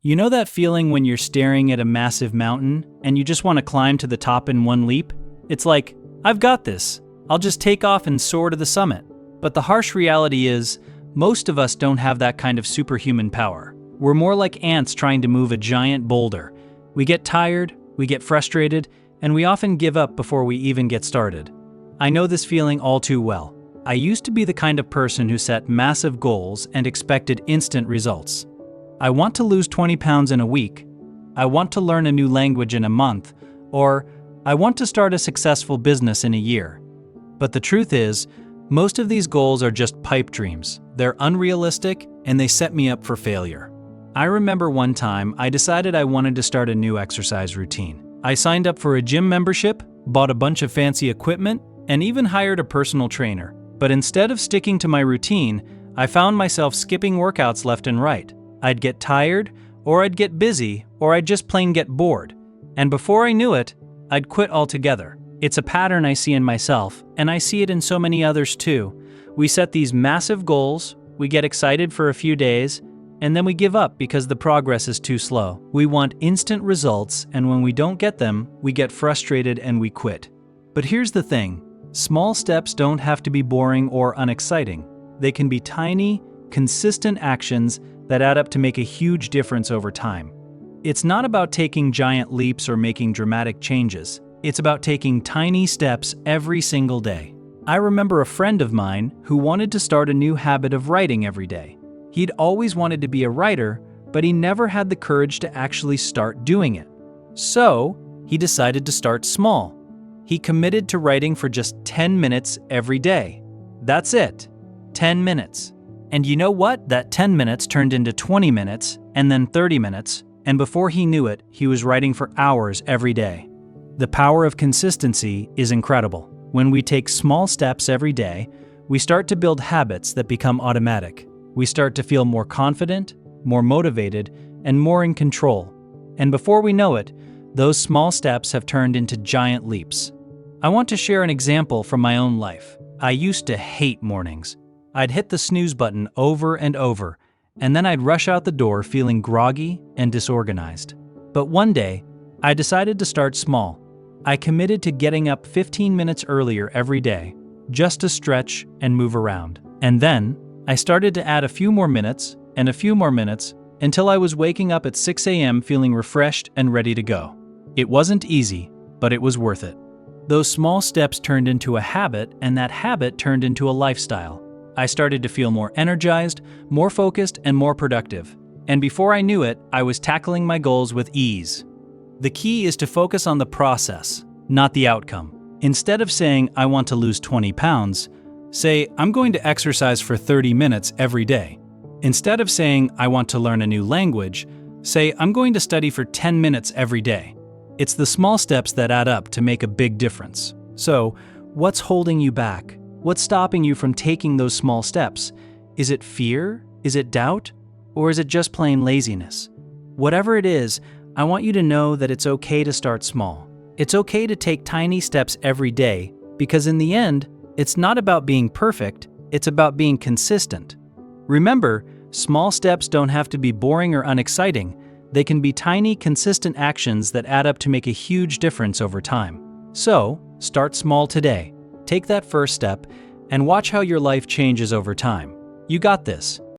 You know that feeling when you're staring at a massive mountain and you just want to climb to the top in one leap? It's like, I've got this. I'll just take off and soar to the summit. But the harsh reality is, most of us don't have that kind of superhuman power. We're more like ants trying to move a giant boulder. We get tired, we get frustrated, and we often give up before we even get started. I know this feeling all too well. I used to be the kind of person who set massive goals and expected instant results. I want to lose 20 pounds in a week. I want to learn a new language in a month. Or, I want to start a successful business in a year. But the truth is, most of these goals are just pipe dreams. They're unrealistic and they set me up for failure. I remember one time I decided I wanted to start a new exercise routine. I signed up for a gym membership, bought a bunch of fancy equipment, and even hired a personal trainer. But instead of sticking to my routine, I found myself skipping workouts left and right. I'd get tired, or I'd get busy, or I'd just plain get bored. And before I knew it, I'd quit altogether. It's a pattern I see in myself, and I see it in so many others too. We set these massive goals, we get excited for a few days, and then we give up because the progress is too slow. We want instant results, and when we don't get them, we get frustrated and we quit. But here's the thing, small steps don't have to be boring or unexciting. They can be tiny, consistent actions that add up to make a huge difference over time. It's not about taking giant leaps or making dramatic changes. It's about taking tiny steps every single day. I remember a friend of mine who wanted to start a new habit of writing every day. He'd always wanted to be a writer, but he never had the courage to actually start doing it. So, he decided to start small. He committed to writing for just 10 minutes every day. That's it. 10 minutes. And you know what? That 10 minutes turned into 20 minutes, and then 30 minutes, and before he knew it, he was writing for hours every day. The power of consistency is incredible. When we take small steps every day, we start to build habits that become automatic. We start to feel more confident, more motivated, and more in control. And before we know it, those small steps have turned into giant leaps. I want to share an example from my own life. I used to hate mornings. I'd hit the snooze button over and over, and then I'd rush out the door feeling groggy and disorganized. But one day, I decided to start small. I committed to getting up 15 minutes earlier every day, just to stretch and move around. And then, I started to add a few more minutes, and a few more minutes, until I was waking up at 6 a.m. feeling refreshed and ready to go. It wasn't easy, but it was worth it. Those small steps turned into a habit, and that habit turned into a lifestyle. I started to feel more energized, more focused, and more productive. And before I knew it, I was tackling my goals with ease. The key is to focus on the process, not the outcome. Instead of saying, I want to lose 20 pounds, say, I'm going to exercise for 30 minutes every day. Instead of saying, I want to learn a new language, say, I'm going to study for 10 minutes every day. It's the small steps that add up to make a big difference. So, what's holding you back? What's stopping you from taking those small steps? Is it fear? Is it doubt? Or is it just plain laziness? Whatever it is, I want you to know that it's okay to start small. It's okay to take tiny steps every day, because in the end, it's not about being perfect, it's about being consistent. Remember, small steps don't have to be boring or unexciting. They can be tiny, consistent actions that add up to make a huge difference over time. So, start small today. Take that first step and watch how your life changes over time. You got this.